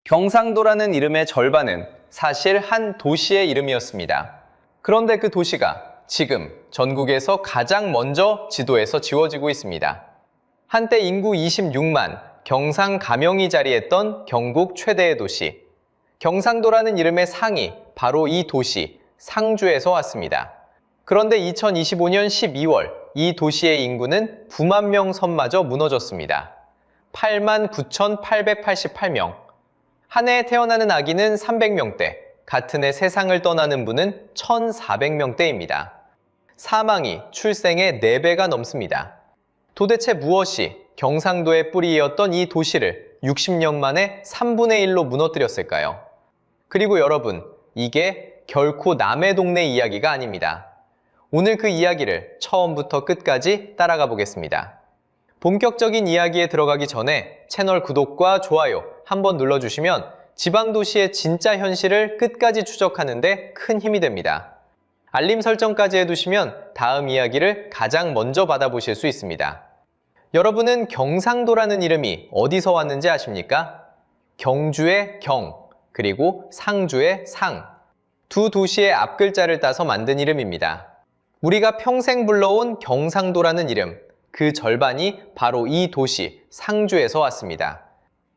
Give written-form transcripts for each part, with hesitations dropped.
경상도라는 이름의 절반은 사실 한 도시의 이름이었습니다. 그런데 그 도시가 지금 전국에서 가장 먼저 지도에서 지워지고 있습니다. 한때 인구 26만, 경상 가명이 자리했던 경국 최대의 도시. 경상도라는 이름의 상이 바로 이 도시 상주에서 왔습니다. 그런데 2025년 12월 이 도시의 인구는 9만 명 선마저 무너졌습니다. 8만 9,888명. 한 해에 태어나는 아기는 300명대, 같은 해 세상을 떠나는 분은 1,400명대입니다. 사망이 출생의 4배가 넘습니다. 도대체 무엇이 경상도의 뿌리이었던 이 도시를 60년 만에 3분의 1로 무너뜨렸을까요? 그리고 여러분, 이게 결코 남의 동네 이야기가 아닙니다. 오늘 그 이야기를 처음부터 끝까지 따라가 보겠습니다. 본격적인 이야기에 들어가기 전에 채널 구독과 좋아요 한번 눌러주시면 지방도시의 진짜 현실을 끝까지 추적하는 데 큰 힘이 됩니다. 알림 설정까지 해두시면 다음 이야기를 가장 먼저 받아보실 수 있습니다. 여러분은 경상도라는 이름이 어디서 왔는지 아십니까? 경주의 경, 그리고 상주의 상. 두 도시의 앞글자를 따서 만든 이름입니다. 우리가 평생 불러온 경상도라는 이름, 그 절반이 바로 이 도시 상주에서 왔습니다.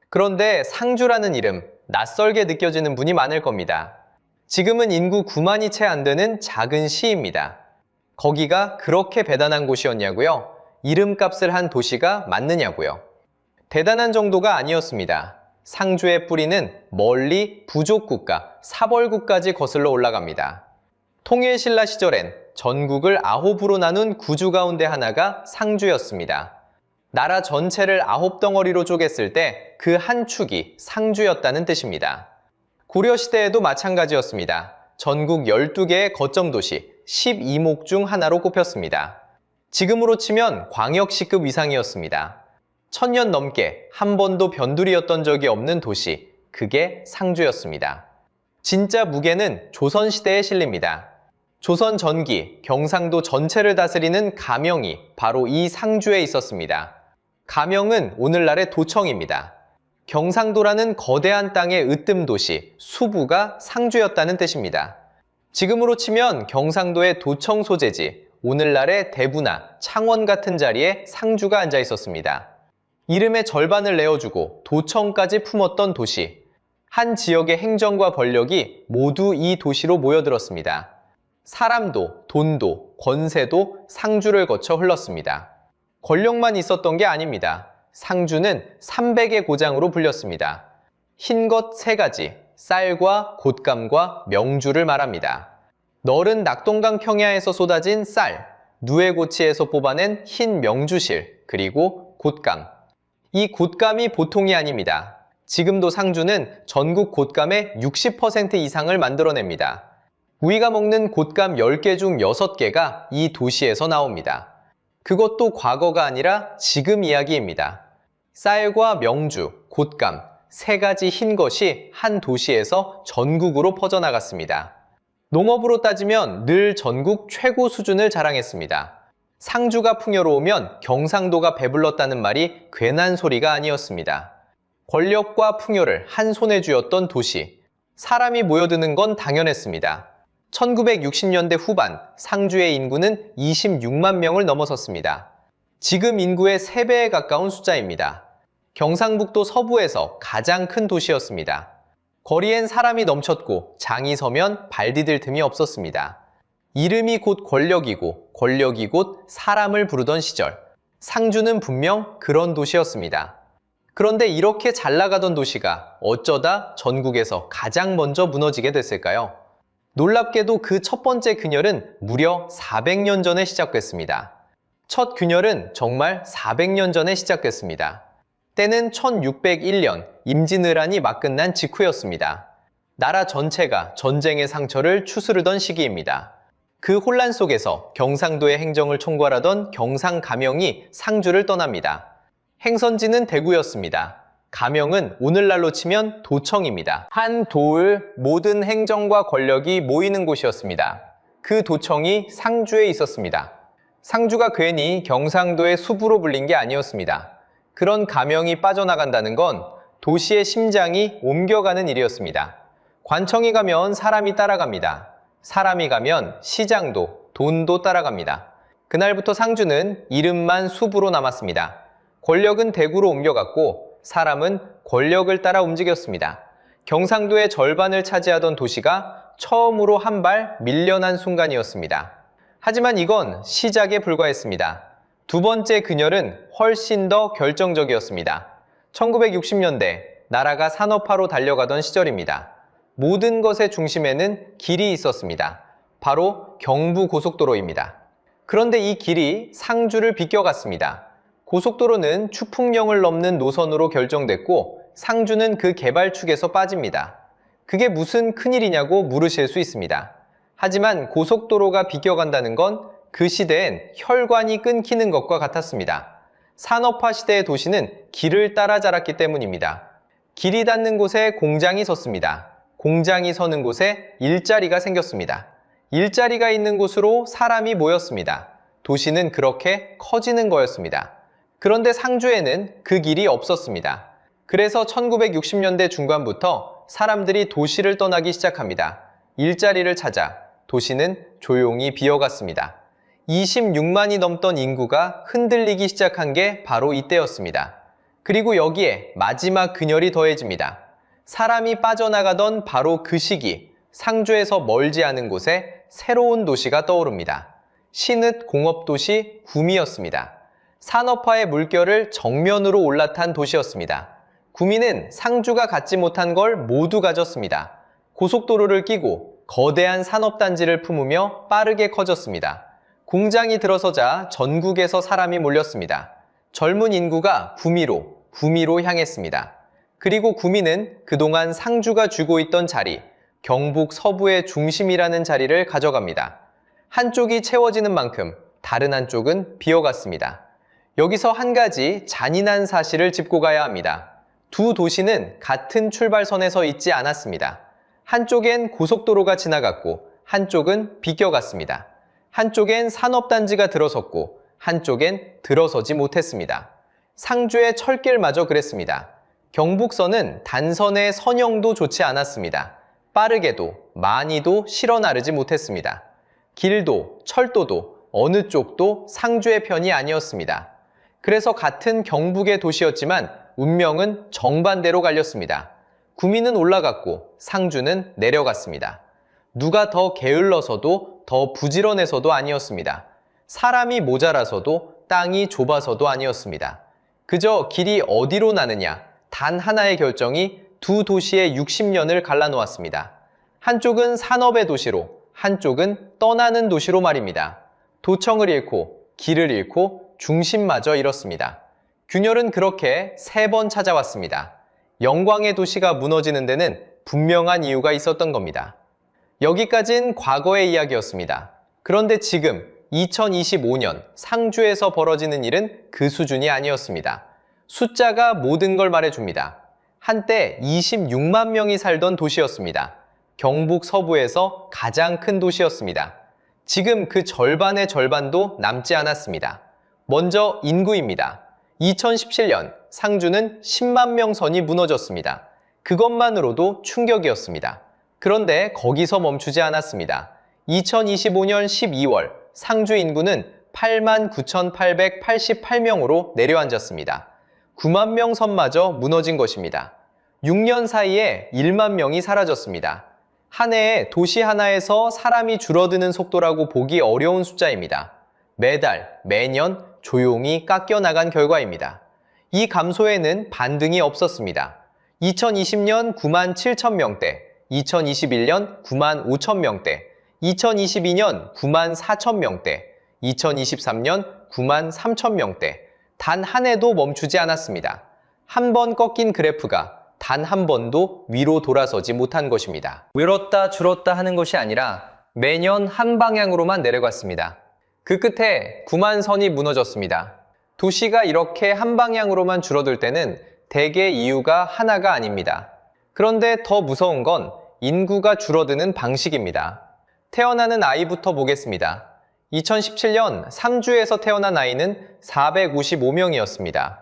그런데 상주라는 이름, 낯설게 느껴지는 분이 많을 겁니다. 지금은 인구 9만이 채 안 되는 작은 시입니다. 거기가 그렇게 대단한 곳이었냐고요? 이름값을 한 도시가 맞느냐고요? 대단한 정도가 아니었습니다. 상주의 뿌리는 멀리 부족국가, 사벌국까지 거슬러 올라갑니다. 통일신라 시절엔 전국을 9으로 나눈 구주 가운데 하나가 상주였습니다. 나라 전체를 9덩어리로 쪼갰을 때 그 한 축이 상주였다는 뜻입니다. 고려시대에도 마찬가지였습니다. 전국 12개의 거점도시 12목 중 하나로 꼽혔습니다. 지금으로 치면 광역시급 이상이었습니다. 1000년 넘게 한 번도 변두리였던 적이 없는 도시, 그게 상주였습니다. 진짜 무게는 조선시대에 실립니다. 조선 전기, 경상도 전체를 다스리는 가명이 바로 이 상주에 있었습니다. 가명은 오늘날의 도청입니다. 경상도라는 거대한 땅의 으뜸도시, 수부가 상주였다는 뜻입니다. 지금으로 치면 경상도의 도청 소재지, 오늘날의 대구나 창원 같은 자리에 상주가 앉아 있었습니다. 이름의 절반을 내어주고 도청까지 품었던 도시. 한 지역의 행정과 권력이 모두 이 도시로 모여들었습니다. 사람도, 돈도, 권세도 상주를 거쳐 흘렀습니다. 권력만 있었던 게 아닙니다. 상주는 300의 고장으로 불렸습니다. 흰것 3가지, 쌀과 곶감과 명주를 말합니다. 너른 낙동강 평야에서 쏟아진 쌀, 누에고치에서 뽑아낸 흰 명주실, 그리고 곶감. 이 곶감이 보통이 아닙니다. 지금도 상주는 전국 곶감의 60% 이상을 만들어냅니다. 우리가 먹는 곶감 10개 중 6개가 이 도시에서 나옵니다. 그것도 과거가 아니라 지금 이야기입니다. 쌀과 명주, 곶감, 3가지 흰 것이 한 도시에서 전국으로 퍼져나갔습니다. 농업으로 따지면 늘 전국 최고 수준을 자랑했습니다. 상주가 풍요로우면 경상도가 배불렀다는 말이 괜한 소리가 아니었습니다. 권력과 풍요를 한 손에 쥐었던 도시. 사람이 모여드는 건 당연했습니다. 1960년대 후반 상주의 인구는 26만 명을 넘어섰습니다. 지금 인구의 3배에 가까운 숫자입니다. 경상북도 서부에서 가장 큰 도시였습니다. 거리엔 사람이 넘쳤고 장이 서면 발 디딜 틈이 없었습니다. 이름이 곧 권력이고 권력이 곧 사람을 부르던 시절. 상주는 분명 그런 도시였습니다. 그런데 이렇게 잘 나가던 도시가 어쩌다 전국에서 가장 먼저 무너지게 됐을까요? 놀랍게도 그 첫 번째 균열은 무려 400년 전에 시작됐습니다. 첫 균열은 정말 400년 전에 시작됐습니다. 때는 1601년 임진왜란이 막 끝난 직후였습니다. 나라 전체가 전쟁의 상처를 추스르던 시기입니다. 그 혼란 속에서 경상도의 행정을 총괄하던 경상가명이 상주를 떠납니다. 행선지는 대구였습니다. 가명은 오늘날로 치면 도청입니다. 한 도을 모든 행정과 권력이 모이는 곳이었습니다. 그 도청이 상주에 있었습니다. 상주가 괜히 경상도의 수부로 불린 게 아니었습니다. 그런 가명이 빠져나간다는 건 도시의 심장이 옮겨가는 일이었습니다. 관청이 가면 사람이 따라갑니다. 사람이 가면 시장도, 돈도 따라갑니다. 그날부터 상주는 이름만 숲으로 남았습니다. 권력은 대구로 옮겨갔고 사람은 권력을 따라 움직였습니다. 경상도의 절반을 차지하던 도시가 처음으로 한 발 밀려난 순간이었습니다. 하지만 이건 시작에 불과했습니다. 두 번째 근열은 훨씬 더 결정적이었습니다. 1960년대 나라가 산업화로 달려가던 시절입니다. 모든 것의 중심에는 길이 있었습니다. 바로 경부고속도로입니다. 그런데 이 길이 상주를 비껴갔습니다. 고속도로는 추풍령을 넘는 노선으로 결정됐고 상주는 그 개발축에서 빠집니다. 그게 무슨 큰일이냐고 물으실 수 있습니다. 하지만 고속도로가 비껴간다는 건 그 시대엔 혈관이 끊기는 것과 같았습니다. 산업화 시대의 도시는 길을 따라 자랐기 때문입니다. 길이 닿는 곳에 공장이 섰습니다. 공장이 서는 곳에 일자리가 생겼습니다. 일자리가 있는 곳으로 사람이 모였습니다. 도시는 그렇게 커지는 거였습니다. 그런데 상주에는 그 길이 없었습니다. 그래서 1960년대 중반부터 사람들이 도시를 떠나기 시작합니다. 일자리를 찾아 도시는 조용히 비어갔습니다. 26만이 넘던 인구가 흔들리기 시작한 게 바로 이때였습니다. 그리고 여기에 마지막 근열이 더해집니다. 사람이 빠져나가던 바로 그 시기, 상주에서 멀지 않은 곳에 새로운 도시가 떠오릅니다. 신읍 공업도시 구미였습니다. 산업화의 물결을 정면으로 올라탄 도시였습니다. 구미는 상주가 갖지 못한 걸 모두 가졌습니다. 고속도로를 끼고 거대한 산업단지를 품으며 빠르게 커졌습니다. 공장이 들어서자 전국에서 사람이 몰렸습니다. 젊은 인구가 구미로 향했습니다. 그리고 구미는 그동안 상주가 쥐고 있던 자리, 경북 서부의 중심이라는 자리를 가져갑니다. 한쪽이 채워지는 만큼 다른 한쪽은 비어갔습니다. 여기서 한 가지 잔인한 사실을 짚고 가야 합니다. 두 도시는 같은 출발선에 있지 않았습니다. 한쪽엔 고속도로가 지나갔고 한쪽은 비껴갔습니다. 한쪽엔 산업단지가 들어섰고 한쪽엔 들어서지 못했습니다. 상주의 철길마저 그랬습니다. 경북선은 단선의 선형도 좋지 않았습니다. 빠르게도 많이도 실어 나르지 못했습니다. 길도 철도도 어느 쪽도 상주의 편이 아니었습니다. 그래서 같은 경북의 도시였지만 운명은 정반대로 갈렸습니다. 구미는 올라갔고 상주는 내려갔습니다. 누가 더 게을러서도 더 부지런해서도 아니었습니다. 사람이 모자라서도 땅이 좁아서도 아니었습니다. 그저 길이 어디로 나느냐 단 하나의 결정이 두 도시의 60년을 갈라놓았습니다. 한쪽은 산업의 도시로, 한쪽은 떠나는 도시로 말입니다. 도청을 잃고 길을 잃고 중심마저 잃었습니다. 균열은 그렇게 3번 찾아왔습니다. 영광의 도시가 무너지는 데는 분명한 이유가 있었던 겁니다. 여기까진 과거의 이야기였습니다. 그런데 지금 2025년 상주에서 벌어지는 일은 그 수준이 아니었습니다. 숫자가 모든 걸 말해줍니다. 한때 26만 명이 살던 도시였습니다. 경북 서부에서 가장 큰 도시였습니다. 지금 그 절반의 절반도 남지 않았습니다. 먼저 인구입니다. 2017년 상주는 10만 명 선이 무너졌습니다. 그것만으로도 충격이었습니다. 그런데 거기서 멈추지 않았습니다. 2025년 12월 상주 인구는 89,888명으로 내려앉았습니다. 9만 명 선마저 무너진 것입니다. 6년 사이에 1만 명이 사라졌습니다. 한 해에 도시 하나에서 사람이 줄어드는 속도라고 보기 어려운 숫자입니다. 매달, 매년 조용히 깎여나간 결과입니다. 이 감소에는 반등이 없었습니다. 2020년 9만 7천 명대, 2021년 9만 5천 명대, 2022년 9만 4천 명대, 2023년 9만 3천 명대, 단 한 해도 멈추지 않았습니다. 한 번 꺾인 그래프가 단 한 번도 위로 돌아서지 못한 것입니다. 늘었다 줄었다 하는 것이 아니라 매년 한 방향으로만 내려갔습니다. 그 끝에 9만 선이 무너졌습니다. 도시가 이렇게 한 방향으로만 줄어들 때는 대개 이유가 하나가 아닙니다. 그런데 더 무서운 건 인구가 줄어드는 방식입니다. 태어나는 아이부터 보겠습니다. 2017년 상주에서 태어난 아이는 455명이었습니다.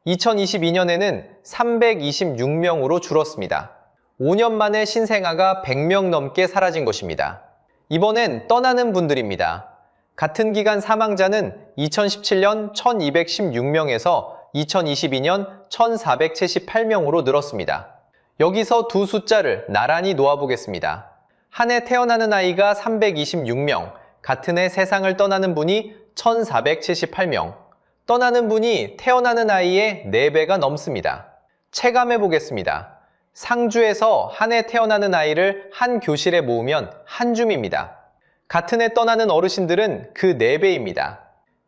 2022년에는 326명으로 줄었습니다. 5년 만에 신생아가 100명 넘게 사라진 것입니다. 이번엔 떠나는 분들입니다. 같은 기간 사망자는 2017년 1216명에서 2022년 1478명으로 늘었습니다. 여기서 두 숫자를 나란히 놓아보겠습니다. 한 해 태어나는 아이가 326명, 같은 해 세상을 떠나는 분이 1478명, 떠나는 분이 태어나는 아이의 4배가 넘습니다. 체감해 보겠습니다. 상주에서 한 해 태어나는 아이를 한 교실에 모으면 한 줌입니다. 같은 해 떠나는 어르신들은 그 4배입니다.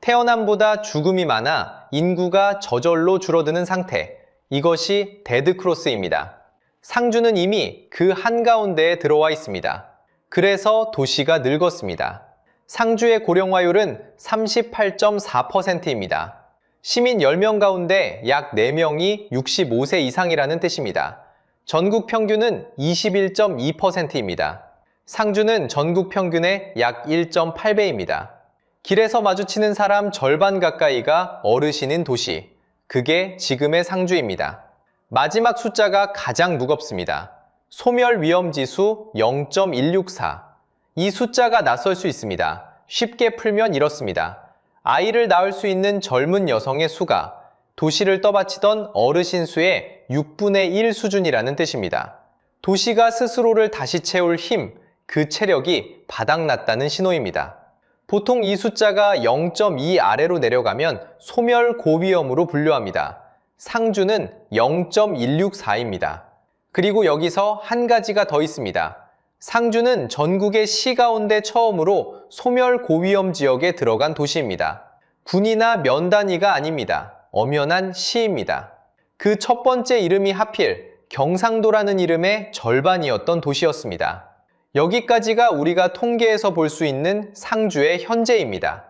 태어남보다 죽음이 많아 인구가 저절로 줄어드는 상태, 이것이 데드크로스입니다. 상주는 이미 그 한가운데에 들어와 있습니다. 그래서 도시가 늙었습니다. 상주의 고령화율은 38.4%입니다. 시민 10명 가운데 약 4명이 65세 이상이라는 뜻입니다. 전국 평균은 21.2%입니다. 상주는 전국 평균의 약 1.8배입니다. 길에서 마주치는 사람 절반 가까이가 어르신인 도시, 그게 지금의 상주입니다. 마지막 숫자가 가장 무겁습니다. 소멸 위험 지수 0.164. 이 숫자가 낯설 수 있습니다. 쉽게 풀면 이렇습니다. 아이를 낳을 수 있는 젊은 여성의 수가 도시를 떠받치던 어르신 수의 6분의 1 수준이라는 뜻입니다. 도시가 스스로를 다시 채울 힘, 그 체력이 바닥났다는 신호입니다. 보통 이 숫자가 0.2 아래로 내려가면 소멸 고위험으로 분류합니다. 상주는 0.164입니다. 그리고 여기서 한 가지가 더 있습니다. 상주는 전국의 시 가운데 처음으로 소멸 고위험 지역에 들어간 도시입니다. 군이나 면 단위가 아닙니다. 엄연한 시입니다. 그 첫 번째 이름이 하필 경상도라는 이름의 절반이었던 도시였습니다. 여기까지가 우리가 통계에서 볼 수 있는 상주의 현재입니다.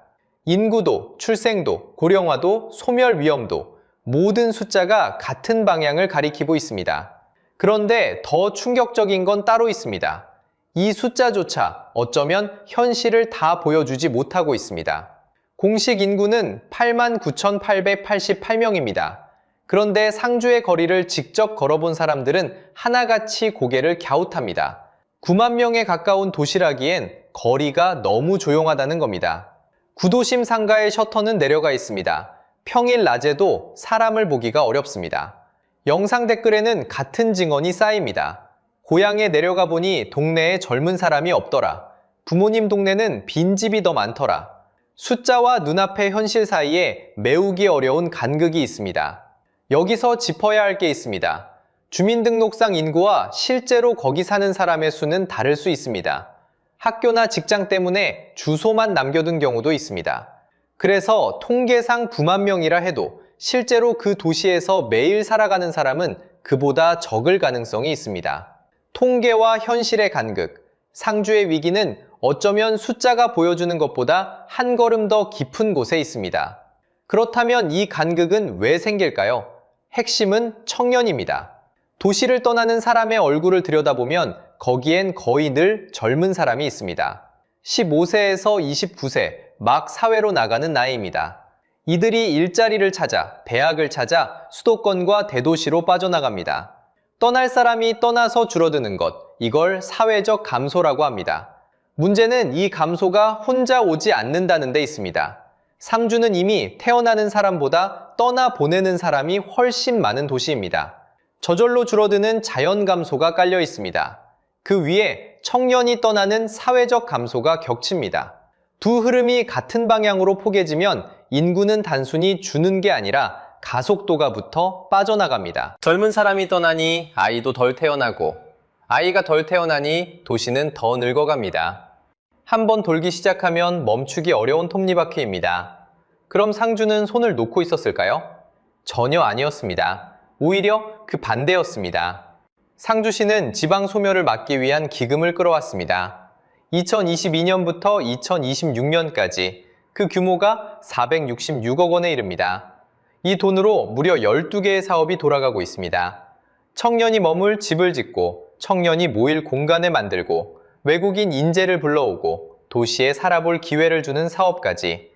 인구도, 출생도, 고령화도, 소멸 위험도 모든 숫자가 같은 방향을 가리키고 있습니다. 그런데 더 충격적인 건 따로 있습니다. 이 숫자조차 어쩌면 현실을 다 보여주지 못하고 있습니다. 공식 인구는 89,888명입니다. 그런데 상주의 거리를 직접 걸어본 사람들은 하나같이 고개를 갸웃합니다. 9만 명에 가까운 도시라기엔 거리가 너무 조용하다는 겁니다. 구도심 상가의 셔터는 내려가 있습니다. 평일 낮에도 사람을 보기가 어렵습니다. 영상 댓글에는 같은 증언이 쌓입니다. 고향에 내려가 보니 동네에 젊은 사람이 없더라. 부모님 동네는 빈집이 더 많더라. 숫자와 눈앞의 현실 사이에 메우기 어려운 간극이 있습니다. 여기서 짚어야 할 게 있습니다. 주민등록상 인구와 실제로 거기 사는 사람의 수는 다를 수 있습니다. 학교나 직장 때문에 주소만 남겨둔 경우도 있습니다. 그래서 통계상 9만 명이라 해도 실제로 그 도시에서 매일 살아가는 사람은 그보다 적을 가능성이 있습니다. 통계와 현실의 간극, 상주의 위기는 어쩌면 숫자가 보여주는 것보다 한 걸음 더 깊은 곳에 있습니다. 그렇다면 이 간극은 왜 생길까요? 핵심은 청년입니다. 도시를 떠나는 사람의 얼굴을 들여다보면 거기엔 거의 늘 젊은 사람이 있습니다. 15세에서 29세, 막 사회로 나가는 나이입니다. 이들이 일자리를 찾아, 대학을 찾아 수도권과 대도시로 빠져나갑니다. 떠날 사람이 떠나서 줄어드는 것, 이걸 사회적 감소라고 합니다. 문제는 이 감소가 혼자 오지 않는다는 데 있습니다. 상주는 이미 태어나는 사람보다 떠나보내는 사람이 훨씬 많은 도시입니다. 저절로 줄어드는 자연 감소가 깔려 있습니다. 그 위에 청년이 떠나는 사회적 감소가 겹칩니다. 두 흐름이 같은 방향으로 포개지면 인구는 단순히 주는 게 아니라 가속도가 붙어 빠져나갑니다. 젊은 사람이 떠나니 아이도 덜 태어나고, 아이가 덜 태어나니 도시는 더 늙어갑니다. 한번 돌기 시작하면 멈추기 어려운 톱니바퀴입니다. 그럼 상주는 손을 놓고 있었을까요? 전혀 아니었습니다. 오히려 그 반대였습니다. 상주시는 지방 소멸을 막기 위한 기금을 끌어왔습니다. 2022년부터 2026년까지 그 규모가 466억 원에 이릅니다. 이 돈으로 무려 12개의 사업이 돌아가고 있습니다. 청년이 머물 집을 짓고, 청년이 모일 공간을 만들고, 외국인 인재를 불러오고, 도시에 살아볼 기회를 주는 사업까지.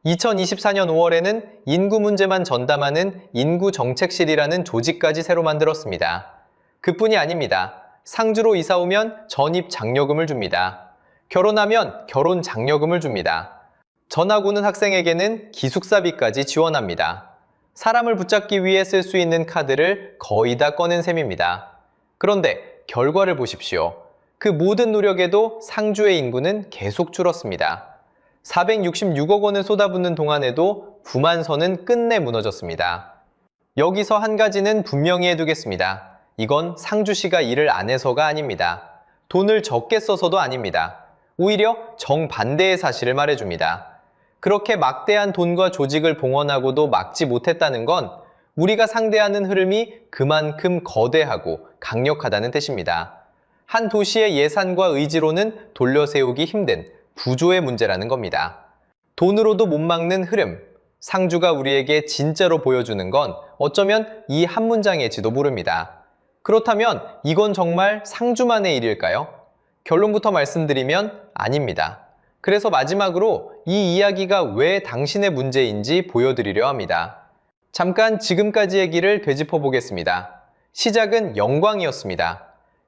2024년 5월에는 인구 문제만 전담하는 인구정책실이라는 조직까지 새로 만들었습니다. 그뿐이 아닙니다. 상주로 이사 오면 전입 장려금을 줍니다. 결혼하면 결혼 장려금을 줍니다. 전학 오는 학생에게는 기숙사비까지 지원합니다. 사람을 붙잡기 위해 쓸 수 있는 카드를 거의 다 꺼낸 셈입니다. 그런데 결과를 보십시오. 그 모든 노력에도 상주의 인구는 계속 줄었습니다. 466억 원을 쏟아붓는 동안에도 9만 선은 끝내 무너졌습니다. 여기서 한 가지는 분명히 해두겠습니다. 이건 상주시가 일을 안 해서가 아닙니다. 돈을 적게 써서도 아닙니다. 오히려 정반대의 사실을 말해줍니다. 그렇게 막대한 돈과 조직을 봉헌하고도 막지 못했다는 건 우리가 상대하는 흐름이 그만큼 거대하고 강력하다는 뜻입니다. 한 도시의 예산과 의지로는 돌려세우기 힘든 구조의 문제라는 겁니다. 돈으로도 못 막는 흐름, 상주가 우리에게 진짜로 보여주는 건 어쩌면 이 한 문장일지도 모릅니다. 그렇다면 이건 정말 상주만의 일일까요? 결론부터 말씀드리면 아닙니다. 그래서 마지막으로 이 이야기가 왜 당신의 문제인지 보여드리려 합니다. 잠깐 지금까지 얘기를 되짚어 보겠습니다. 시작은 영광이었습니다.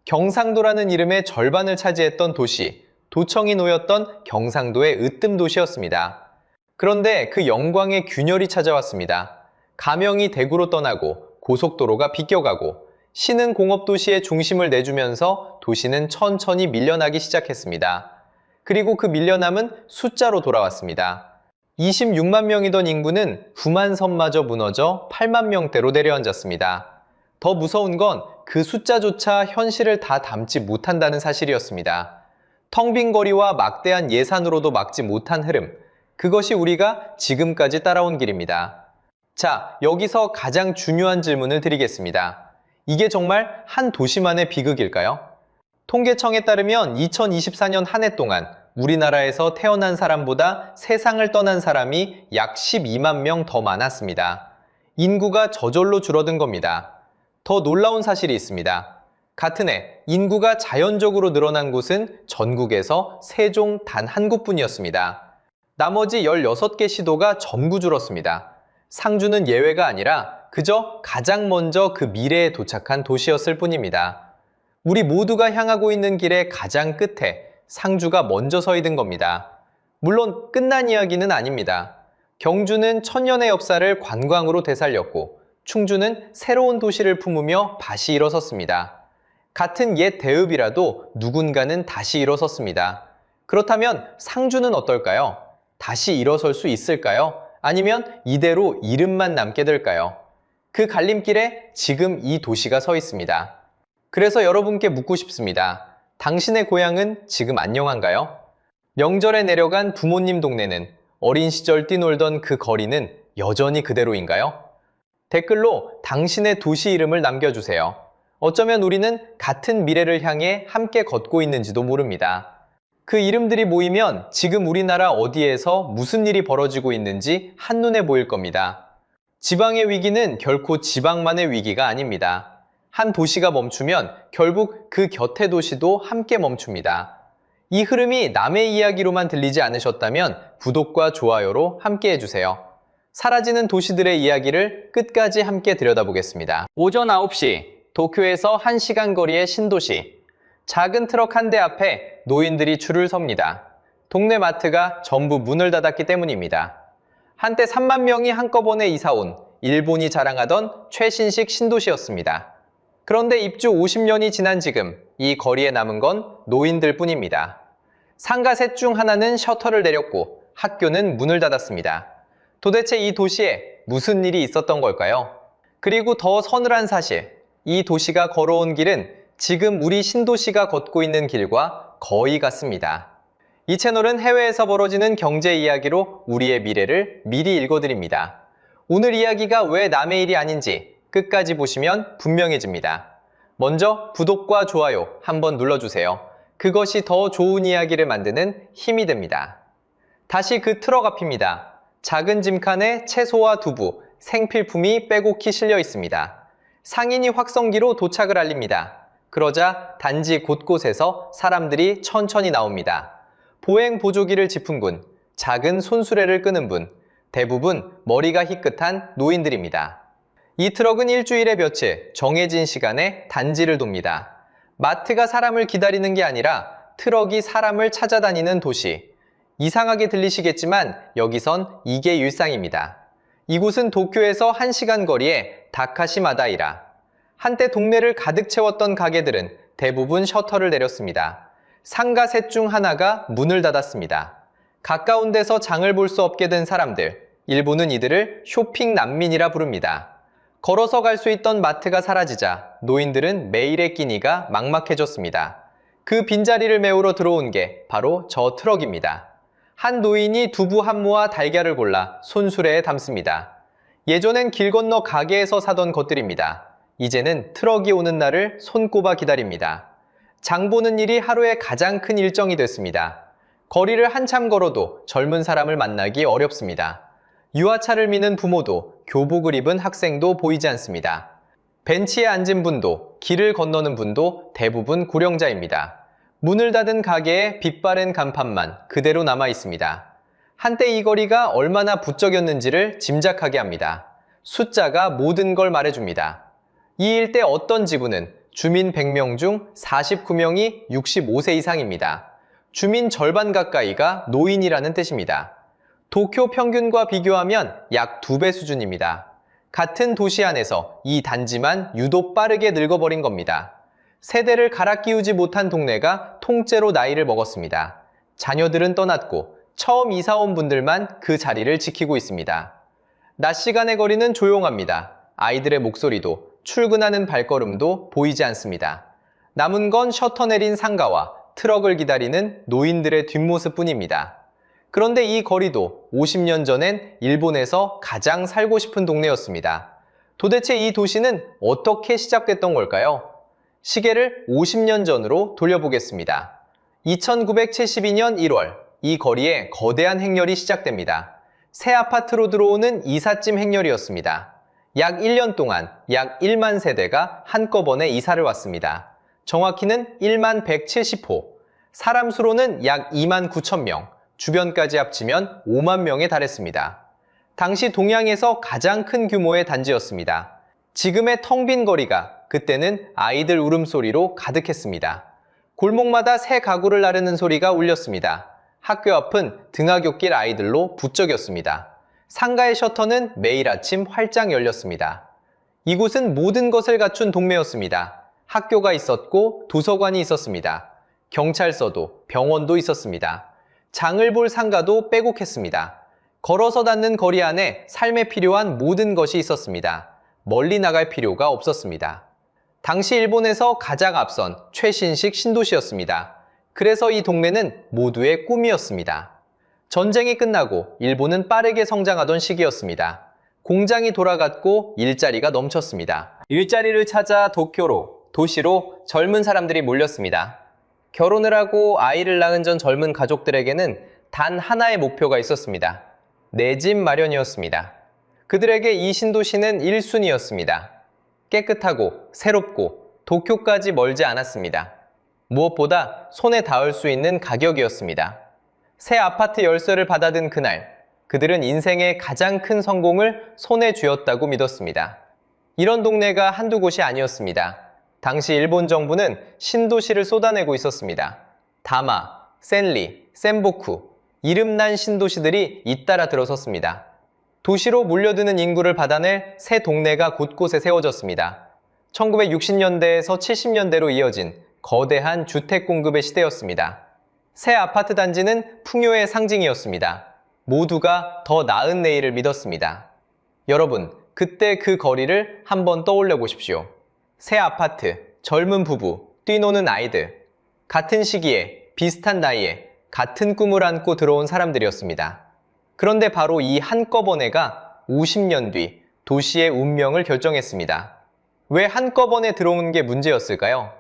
경상도라는 이름의 절반을 차지했던 도시, 도청이 놓였던 경상도의 으뜸 도시였습니다. 그런데 그 영광의 균열이 찾아왔습니다. 가명이 대구로 떠나고 고속도로가 비껴가고 시는 공업도시의 중심을 내주면서 도시는 천천히 밀려나기 시작했습니다. 그리고 그 밀려남은 숫자로 돌아왔습니다. 26만 명이던 인구는 9만 선마저 무너져 8만 명대로 내려앉았습니다. 더 무서운 건 그 숫자조차 현실을 다 담지 못한다는 사실이었습니다. 텅 빈 거리와 막대한 예산으로도 막지 못한 흐름, 그것이 우리가 지금까지 따라온 길입니다. 자, 여기서 가장 중요한 질문을 드리겠습니다. 이게 정말 한 도시만의 비극일까요? 통계청에 따르면 2024년 한 해 동안 우리나라에서 태어난 사람보다 세상을 떠난 사람이 약 12만 명 더 많았습니다. 인구가 저절로 줄어든 겁니다. 더 놀라운 사실이 있습니다. 같은 해 인구가 자연적으로 늘어난 곳은 전국에서 세종 단 한 곳뿐이었습니다. 나머지 16개 시도가 전부 줄었습니다. 상주는 예외가 아니라 그저 가장 먼저 그 미래에 도착한 도시였을 뿐입니다. 우리 모두가 향하고 있는 길의 가장 끝에 상주가 먼저 서 있는 겁니다. 물론 끝난 이야기는 아닙니다. 경주는 천년의 역사를 관광으로 되살렸고 충주는 새로운 도시를 품으며 다시 일어섰습니다. 같은 옛 대읍이라도 누군가는 다시 일어섰습니다. 그렇다면 상주는 어떨까요? 다시 일어설 수 있을까요? 아니면 이대로 이름만 남게 될까요? 그 갈림길에 지금 이 도시가 서 있습니다. 그래서 여러분께 묻고 싶습니다. 당신의 고향은 지금 안녕한가요? 명절에 내려간 부모님 동네는, 어린 시절 뛰놀던 그 거리는 여전히 그대로인가요? 댓글로 당신의 도시 이름을 남겨주세요. 어쩌면 우리는 같은 미래를 향해 함께 걷고 있는지도 모릅니다. 그 이름들이 모이면 지금 우리나라 어디에서 무슨 일이 벌어지고 있는지 한눈에 보일 겁니다. 지방의 위기는 결코 지방만의 위기가 아닙니다. 한 도시가 멈추면 결국 그 곁의 도시도 함께 멈춥니다. 이 흐름이 남의 이야기로만 들리지 않으셨다면 구독과 좋아요로 함께 해주세요. 사라지는 도시들의 이야기를 끝까지 함께 들여다보겠습니다. 오전 9시, 도쿄에서 1시간 거리의 신도시. 작은 트럭 한 대 앞에 노인들이 줄을 섭니다. 동네 마트가 전부 문을 닫았기 때문입니다. 한때 3만 명이 한꺼번에 이사온 일본이 자랑하던 최신식 신도시였습니다. 그런데 입주 50년이 지난 지금 이 거리에 남은 건 노인들 뿐입니다. 상가 셋 중 하나는 셔터를 내렸고 학교는 문을 닫았습니다. 도대체 이 도시에 무슨 일이 있었던 걸까요? 그리고 더 서늘한 사실, 이 도시가 걸어온 길은 지금 우리 신도시가 걷고 있는 길과 거의 같습니다. 이 채널은 해외에서 벌어지는 경제 이야기로 우리의 미래를 미리 읽어드립니다. 오늘 이야기가 왜 남의 일이 아닌지 끝까지 보시면 분명해집니다. 먼저 구독과 좋아요 한번 눌러주세요. 그것이 더 좋은 이야기를 만드는 힘이 됩니다. 다시 그 트럭 앞입니다. 작은 짐칸에 채소와 두부, 생필품이 빼곡히 실려 있습니다. 상인이 확성기로 도착을 알립니다. 그러자 단지 곳곳에서 사람들이 천천히 나옵니다. 보행 보조기를 짚은 분, 작은 손수레를 끄는 분, 대부분 머리가 희끗한 노인들입니다. 이 트럭은 일주일에 며칠 정해진 시간에 단지를 돕니다. 마트가 사람을 기다리는 게 아니라 트럭이 사람을 찾아다니는 도시. 이상하게 들리시겠지만 여기선 이게 일상입니다. 이곳은 도쿄에서 1시간 거리의 다카시마다이라. 한때 동네를 가득 채웠던 가게들은 대부분 셔터를 내렸습니다. 상가 셋 중 하나가 문을 닫았습니다. 가까운 데서 장을 볼 수 없게 된 사람들, 일부는 이들을 쇼핑 난민이라 부릅니다. 걸어서 갈 수 있던 마트가 사라지자 노인들은 매일의 끼니가 막막해졌습니다. 그 빈자리를 메우러 들어온 게 바로 저 트럭입니다. 한 노인이 두부 한 무와 달걀을 골라 손수레에 담습니다. 예전엔 길 건너 가게에서 사던 것들입니다. 이제는 트럭이 오는 날을 손꼽아 기다립니다. 장 보는 일이 하루의 가장 큰 일정이 됐습니다. 거리를 한참 걸어도 젊은 사람을 만나기 어렵습니다. 유아차를 미는 부모도 교복을 입은 학생도 보이지 않습니다. 벤치에 앉은 분도 길을 건너는 분도 대부분 고령자입니다. 문을 닫은 가게에 빛바랜 간판만 그대로 남아 있습니다. 한때 이 거리가 얼마나 부쩍였는지를 짐작하게 합니다. 숫자가 모든 걸 말해줍니다. 이 일대 어떤 지구는 주민 100명 중 49명이 65세 이상입니다. 주민 절반 가까이가 노인이라는 뜻입니다. 도쿄 평균과 비교하면 약 2배 수준입니다. 같은 도시 안에서 이 단지만 유독 빠르게 늙어버린 겁니다. 세대를 갈아 끼우지 못한 동네가 통째로 나이를 먹었습니다. 자녀들은 떠났고 처음 이사 온 분들만 그 자리를 지키고 있습니다. 낮 시간의 거리는 조용합니다. 아이들의 목소리도 출근하는 발걸음도 보이지 않습니다. 남은 건 셔터 내린 상가와 트럭을 기다리는 노인들의 뒷모습뿐입니다. 그런데 이 거리도 50년 전엔 일본에서 가장 살고 싶은 동네였습니다. 도대체 이 도시는 어떻게 시작됐던 걸까요? 시계를 50년 전으로 돌려보겠습니다. 2972년 1월, 이 거리에 거대한 행렬이 시작됩니다. 새 아파트로 들어오는 이삿짐 행렬이었습니다. 약 1년 동안 약 1만 세대가 한꺼번에 이사를 왔습니다. 정확히는 1만 170호, 사람 수로는 약 2만 9천 명, 주변까지 합치면 5만 명에 달했습니다. 당시 동양에서 가장 큰 규모의 단지였습니다. 지금의 텅 빈 거리가 그때는 아이들 울음소리로 가득했습니다. 골목마다 새 가구를 나르는 소리가 울렸습니다. 학교 앞은 등하굣길 아이들로 부쩍였습니다. 상가의 셔터는 매일 아침 활짝 열렸습니다. 이곳은 모든 것을 갖춘 동네였습니다. 학교가 있었고 도서관이 있었습니다. 경찰서도 병원도 있었습니다. 장을 볼 상가도 빼곡했습니다. 걸어서 닿는 거리 안에 삶에 필요한 모든 것이 있었습니다. 멀리 나갈 필요가 없었습니다. 당시 일본에서 가장 앞선 최신식 신도시였습니다. 그래서 이 동네는 모두의 꿈이었습니다. 전쟁이 끝나고 일본은 빠르게 성장하던 시기였습니다. 공장이 돌아갔고 일자리가 넘쳤습니다. 일자리를 찾아 도시로 젊은 사람들이 몰렸습니다. 결혼을 하고 아이를 낳은 전 젊은 가족들에게는 단 하나의 목표가 있었습니다. 내 집 마련이었습니다. 그들에게 이 신도시는 1순위였습니다. 깨끗하고 새롭고 도쿄까지 멀지 않았습니다. 무엇보다 손에 닿을 수 있는 가격이었습니다. 새 아파트 열쇠를 받아든 그날, 그들은 인생의 가장 큰 성공을 손에 쥐었다고 믿었습니다. 이런 동네가 한두 곳이 아니었습니다. 당시 일본 정부는 신도시를 쏟아내고 있었습니다. 다마, 센리, 센보쿠, 이름난 신도시들이 잇따라 들어섰습니다. 도시로 몰려드는 인구를 받아낼 새 동네가 곳곳에 세워졌습니다. 1960년대에서 70년대로 이어진 거대한 주택 공급의 시대였습니다. 새 아파트 단지는 풍요의 상징이었습니다. 모두가 더 나은 내일을 믿었습니다. 여러분, 그때 그 거리를 한번 떠올려 보십시오. 새 아파트, 젊은 부부, 뛰노는 아이들. 같은 시기에, 비슷한 나이에 같은 꿈을 안고 들어온 사람들이었습니다. 그런데 바로 이 한꺼번에가 50년 뒤 도시의 운명을 결정했습니다. 왜 한꺼번에 들어온 게 문제였을까요?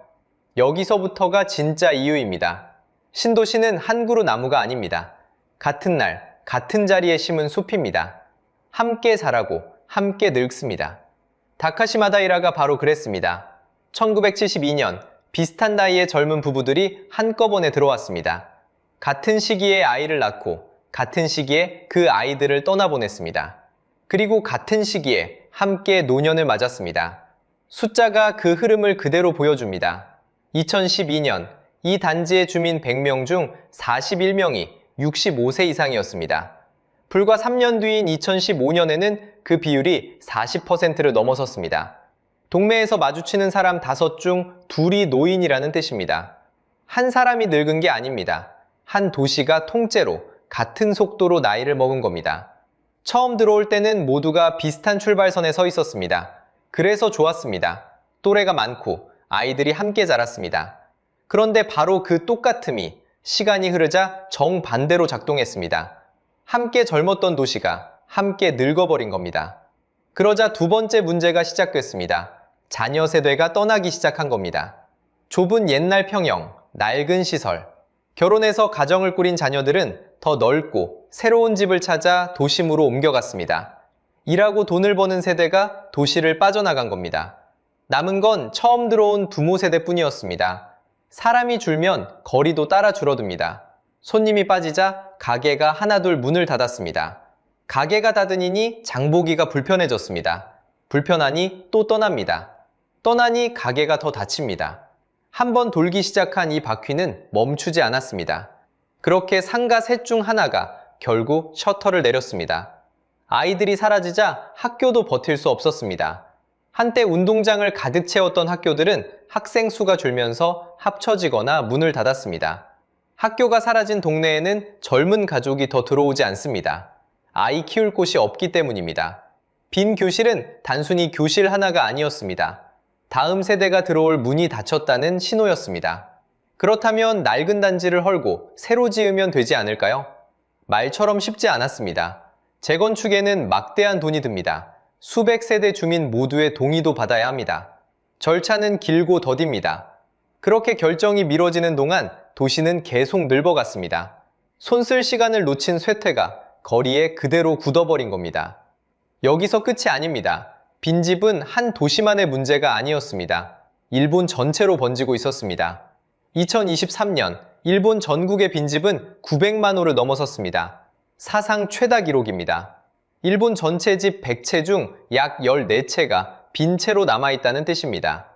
여기서부터가 진짜 이유입니다. 신도시는 한 그루 나무가 아닙니다. 같은 날, 같은 자리에 심은 숲입니다. 함께 자라고 함께 늙습니다. 다카시마다이라가 바로 그랬습니다. 1972년 비슷한 나이의 젊은 부부들이 한꺼번에 들어왔습니다. 같은 시기에 아이를 낳고 같은 시기에 그 아이들을 떠나보냈습니다. 그리고 같은 시기에 함께 노년을 맞았습니다. 숫자가 그 흐름을 그대로 보여줍니다. 2012년 이 단지의 주민 100명 중 41명이 65세 이상이었습니다. 불과 3년 뒤인 2015년에는 그 비율이 40%를 넘어섰습니다. 동네에서 마주치는 사람 5 중 2이 노인이라는 뜻입니다. 한 사람이 늙은 게 아닙니다. 한 도시가 통째로 같은 속도로 나이를 먹은 겁니다. 처음 들어올 때는 모두가 비슷한 출발선에 서 있었습니다. 그래서 좋았습니다. 또래가 많고 아이들이 함께 자랐습니다. 그런데 바로 그 똑같음이 시간이 흐르자 정반대로 작동했습니다. 함께 젊었던 도시가 함께 늙어버린 겁니다. 그러자 두 번째 문제가 시작됐습니다. 자녀 세대가 떠나기 시작한 겁니다. 좁은 옛날 평형, 낡은 시설, 결혼해서 가정을 꾸린 자녀들은 더 넓고 새로운 집을 찾아 도심으로 옮겨갔습니다. 일하고 돈을 버는 세대가 도시를 빠져나간 겁니다. 남은 건 처음 들어온 부모 세대뿐이었습니다. 사람이 줄면 거리도 따라 줄어듭니다. 손님이 빠지자 가게가 하나둘 문을 닫았습니다. 가게가 닫으니 장보기가 불편해졌습니다. 불편하니 또 떠납니다. 떠나니 가게가 더 닫힙니다. 한번 돌기 시작한 이 바퀴는 멈추지 않았습니다. 그렇게 상가 셋 중 하나가 결국 셔터를 내렸습니다. 아이들이 사라지자 학교도 버틸 수 없었습니다. 한때 운동장을 가득 채웠던 학교들은 학생 수가 줄면서 합쳐지거나 문을 닫았습니다. 학교가 사라진 동네에는 젊은 가족이 더 들어오지 않습니다. 아이 키울 곳이 없기 때문입니다. 빈 교실은 단순히 교실 하나가 아니었습니다. 다음 세대가 들어올 문이 닫혔다는 신호였습니다. 그렇다면 낡은 단지를 헐고 새로 지으면 되지 않을까요? 말처럼 쉽지 않았습니다. 재건축에는 막대한 돈이 듭니다. 수백 세대 주민 모두의 동의도 받아야 합니다. 절차는 길고 더딥니다. 그렇게 결정이 미뤄지는 동안 도시는 계속 늙어갔습니다. 손쓸 시간을 놓친 쇠퇴가 거리에 그대로 굳어버린 겁니다. 여기서 끝이 아닙니다. 빈집은 한 도시만의 문제가 아니었습니다. 일본 전체로 번지고 있었습니다. 2023년 일본 전국의 빈집은 900만 호를 넘어섰습니다. 사상 최다 기록입니다. 일본 전체 집 100채 중 약 14채가 빈 채로 남아있다는 뜻입니다.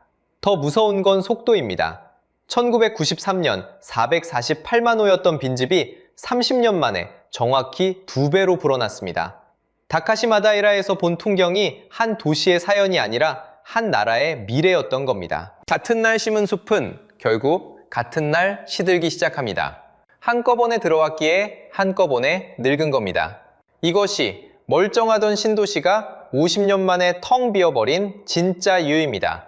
더 무서운 건 속도입니다. 1993년 448만 호였던 빈집이 30년 만에 정확히 2배로 불어났습니다. 다카시 마다이라에서 본 풍경이 한 도시의 사연이 아니라 한 나라의 미래였던 겁니다. 같은 날 심은 숲은 결국 같은 날 시들기 시작합니다. 한꺼번에 들어왔기에 한꺼번에 늙은 겁니다. 이것이 멀쩡하던 신도시가 50년 만에 텅 비어버린 진짜 이유입니다.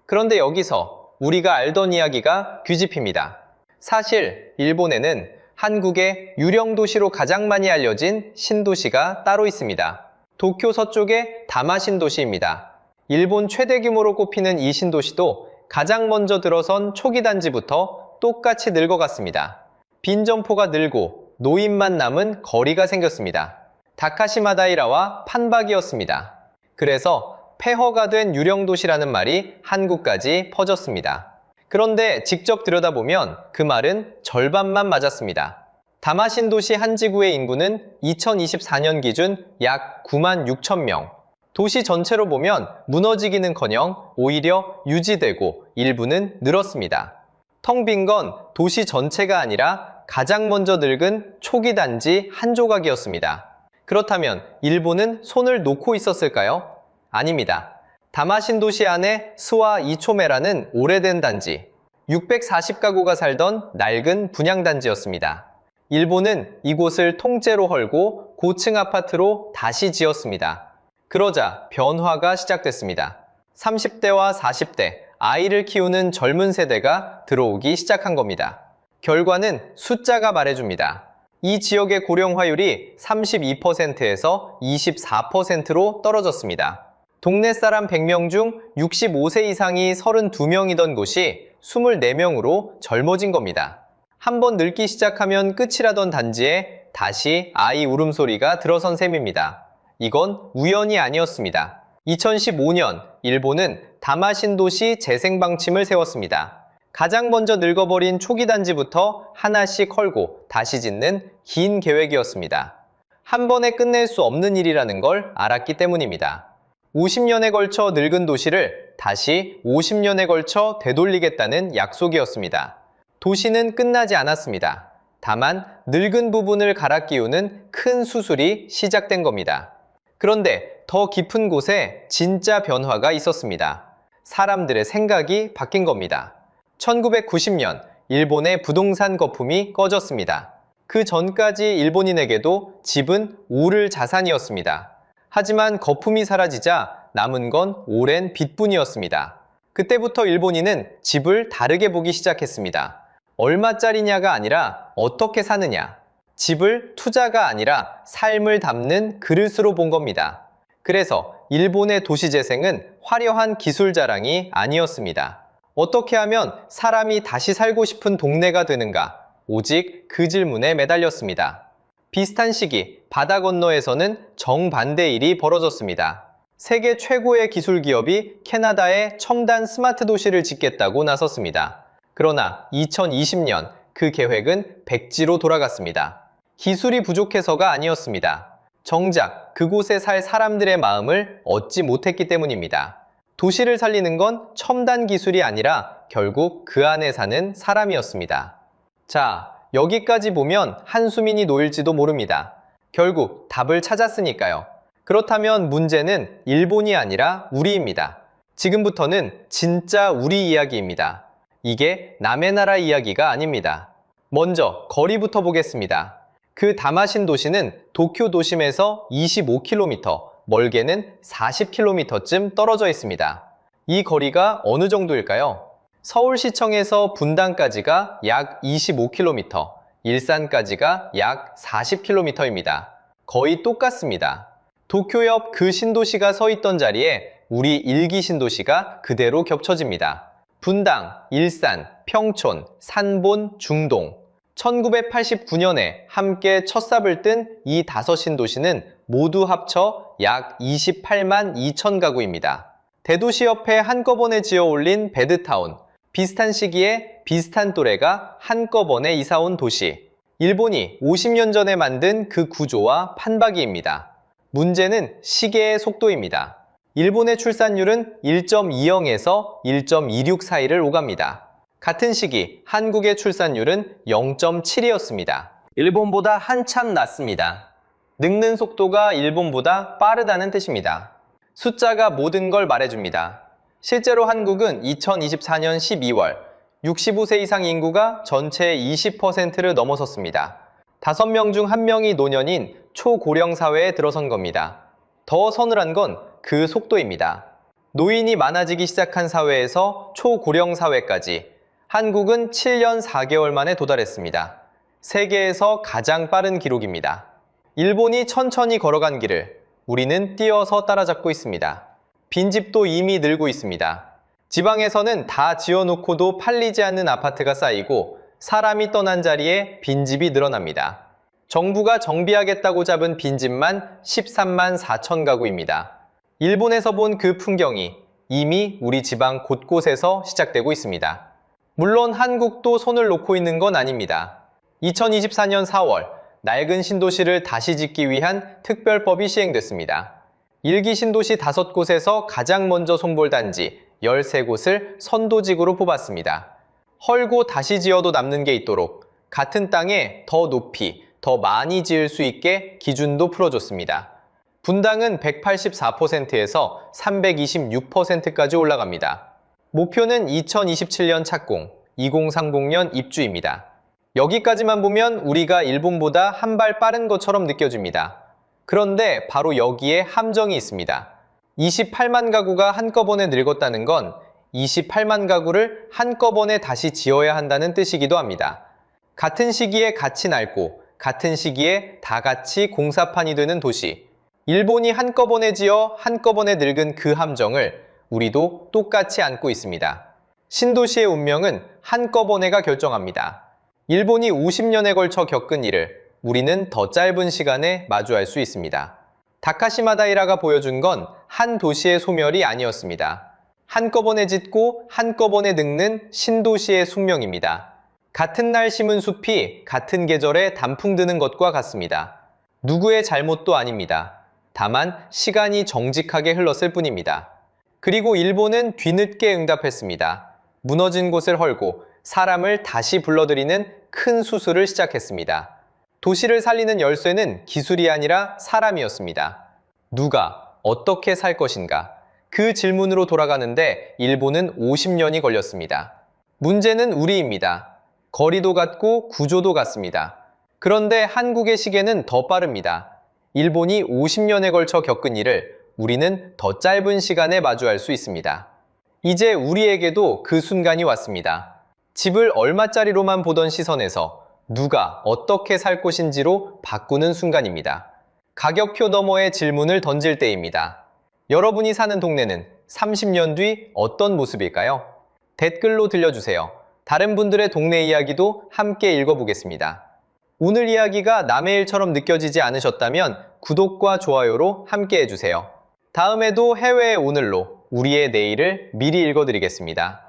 그런데 여기서 우리가 알던 이야기가 뒤집힙니다. 사실 일본에는 한국의 유령 도시로 가장 많이 알려진 신도시가 따로 있습니다. 도쿄 서쪽의 다마 신도시입니다. 일본 최대 규모로 꼽히는 이 신도시도 가장 먼저 들어선 초기 단지부터 똑같이 늙어갔습니다. 빈 점포가 늘고 노인만 남은 거리가 생겼습니다. 다카시마다이라와 판박이었습니다. 그래서 폐허가 된 유령도시라는 말이 한국까지 퍼졌습니다. 그런데 직접 들여다보면 그 말은 절반만 맞았습니다. 다마신도시 한 지구의 인구는 2024년 기준 약 9만 6천 명. 도시 전체로 보면 무너지기는커녕 오히려 유지되고 일부는 늘었습니다. 텅 빈 건 도시 전체가 아니라 가장 먼저 늙은 초기 단지 한 조각이었습니다. 그렇다면 일본은 손을 놓고 있었을까요? 아닙니다. 다마신도시 안에 스와 이초메라는 오래된 단지, 640가구가 살던 낡은 분양단지였습니다. 일본은 이곳을 통째로 헐고 고층 아파트로 다시 지었습니다. 그러자 변화가 시작됐습니다. 30대와 40대, 아이를 키우는 젊은 세대가 들어오기 시작한 겁니다. 결과는 숫자가 말해줍니다. 이 지역의 고령화율이 32%에서 24%로 떨어졌습니다. 동네 사람 100명 중 65세 이상이 32명이던 곳이 24명으로 젊어진 겁니다. 한번 늙기 시작하면 끝이라던 단지에 다시 아이 울음소리가 들어선 셈입니다. 이건 우연이 아니었습니다. 2015년 일본은 다마신도시 재생방침을 세웠습니다. 가장 먼저 늙어버린 초기 단지부터 하나씩 헐고 다시 짓는 긴 계획이었습니다. 한 번에 끝낼 수 없는 일이라는 걸 알았기 때문입니다. 50년에 걸쳐 늙은 도시를 다시 50년에 걸쳐 되돌리겠다는 약속이었습니다. 도시는 끝나지 않았습니다. 다만 늙은 부분을 갈아 끼우는 큰 수술이 시작된 겁니다. 그런데 더 깊은 곳에 진짜 변화가 있었습니다. 사람들의 생각이 바뀐 겁니다. 1990년 일본의 부동산 거품이 꺼졌습니다. 그 전까지 일본인에게도 집은 오를 자산이었습니다. 하지만 거품이 사라지자 남은 건 오랜 빚뿐이었습니다. 그때부터 일본인은 집을 다르게 보기 시작했습니다. 얼마짜리냐가 아니라 어떻게 사느냐. 집을 투자가 아니라 삶을 담는 그릇으로 본 겁니다. 그래서 일본의 도시재생은 화려한 기술 자랑이 아니었습니다. 어떻게 하면 사람이 다시 살고 싶은 동네가 되는가? 오직 그 질문에 매달렸습니다. 비슷한 시기 바다 건너에서는 정반대 일이 벌어졌습니다. 세계 최고의 기술 기업이 캐나다에 첨단 스마트 도시를 짓겠다고 나섰습니다. 그러나 2020년 그 계획은 백지로 돌아갔습니다. 기술이 부족해서가 아니었습니다. 정작 그곳에 살 사람들의 마음을 얻지 못했기 때문입니다. 도시를 살리는 건 첨단 기술이 아니라 결국 그 안에 사는 사람이었습니다. 자, 여기까지 보면 한수민이 놓일지도 모릅니다. 결국 답을 찾았으니까요. 그렇다면 문제는 일본이 아니라 우리입니다. 지금부터는 진짜 우리 이야기입니다. 이게 남의 나라 이야기가 아닙니다. 먼저 거리부터 보겠습니다. 그 다마신 도시는 도쿄 도심에서 25km, 멀게는 40km쯤 떨어져 있습니다. 이 거리가 어느 정도일까요? 서울시청에서 분당까지가 약 25km, 일산까지가 약 40km입니다. 거의 똑같습니다. 도쿄 옆 그 신도시가 서 있던 자리에 우리 일기 신도시가 그대로 겹쳐집니다. 분당, 일산, 평촌, 산본, 중동. 1989년에 함께 첫삽을 뜬 이 5신도시는 모두 합쳐 약 28만 2천 가구입니다. 대도시 옆에 한꺼번에 지어 올린 베드타운, 비슷한 시기에 비슷한 또래가 한꺼번에 이사온 도시. 일본이 50년 전에 만든 그 구조와 판박이입니다. 문제는 시계의 속도입니다. 일본의 출산율은 1.20에서 1.26 사이를 오갑니다. 같은 시기 한국의 출산율은 0.7이었습니다. 일본보다 한참 낮습니다. 늙는 속도가 일본보다 빠르다는 뜻입니다. 숫자가 모든 걸 말해줍니다. 실제로 한국은 2024년 12월 65세 이상 인구가 전체의 20%를 넘어섰습니다. 5명 중 1명이 노년인 초고령 사회에 들어선 겁니다. 더 서늘한 건 그 속도입니다. 노인이 많아지기 시작한 사회에서 초고령 사회까지 한국은 7년 4개월 만에 도달했습니다. 세계에서 가장 빠른 기록입니다. 일본이 천천히 걸어간 길을 우리는 뛰어서 따라잡고 있습니다. 빈집도 이미 늘고 있습니다. 지방에서는 다 지어놓고도 팔리지 않는 아파트가 쌓이고 사람이 떠난 자리에 빈집이 늘어납니다. 정부가 정비하겠다고 잡은 빈집만 13만 4천 가구입니다. 일본에서 본 그 풍경이 이미 우리 지방 곳곳에서 시작되고 있습니다. 물론 한국도 손을 놓고 있는 건 아닙니다. 2024년 4월 낡은 신도시를 다시 짓기 위한 특별법이 시행됐습니다. 일기 신도시 5곳에서 가장 먼저 손볼 단지 13곳을 선도직으로 뽑았습니다. 헐고 다시 지어도 남는 게 있도록 같은 땅에 더 높이, 더 많이 지을 수 있게 기준도 풀어줬습니다. 분당은 184%에서 326%까지 올라갑니다. 목표는 2027년 착공, 2030년 입주입니다. 여기까지만 보면 우리가 일본보다 한 발 빠른 것처럼 느껴집니다. 그런데 바로 여기에 함정이 있습니다. 28만 가구가 한꺼번에 늙었다는 건 28만 가구를 한꺼번에 다시 지어야 한다는 뜻이기도 합니다. 같은 시기에 같이 낡고 같은 시기에 다 같이 공사판이 되는 도시. 일본이 한꺼번에 지어 한꺼번에 늙은 그 함정을 우리도 똑같이 안고 있습니다. 신도시의 운명은 한꺼번에가 결정합니다. 일본이 50년에 걸쳐 겪은 일을 우리는 더 짧은 시간에 마주할 수 있습니다. 다카시마 다이라가 보여준 건 한 도시의 소멸이 아니었습니다. 한꺼번에 짓고 한꺼번에 늙는 신도시의 숙명입니다. 같은 날 심은 숲이 같은 계절에 단풍 드는 것과 같습니다. 누구의 잘못도 아닙니다. 다만 시간이 정직하게 흘렀을 뿐입니다. 그리고 일본은 뒤늦게 응답했습니다. 무너진 곳을 헐고 사람을 다시 불러들이는 큰 수술을 시작했습니다. 도시를 살리는 열쇠는 기술이 아니라 사람이었습니다. 누가 어떻게 살 것인가? 그 질문으로 돌아가는데 일본은 50년이 걸렸습니다. 문제는 우리입니다. 거리도 같고 구조도 같습니다. 그런데 한국의 시계는 더 빠릅니다. 일본이 50년에 걸쳐 겪은 일을 우리는 더 짧은 시간에 마주할 수 있습니다. 이제 우리에게도 그 순간이 왔습니다. 집을 얼마짜리로만 보던 시선에서 누가 어떻게 살 것인지로 바꾸는 순간입니다. 가격표 너머의 질문을 던질 때입니다. 여러분이 사는 동네는 30년 뒤 어떤 모습일까요? 댓글로 들려주세요. 다른 분들의 동네 이야기도 함께 읽어보겠습니다. 오늘 이야기가 남의 일처럼 느껴지지 않으셨다면 구독과 좋아요로 함께 해주세요. 다음에도 해외의 오늘로 우리의 내일을 미리 읽어드리겠습니다.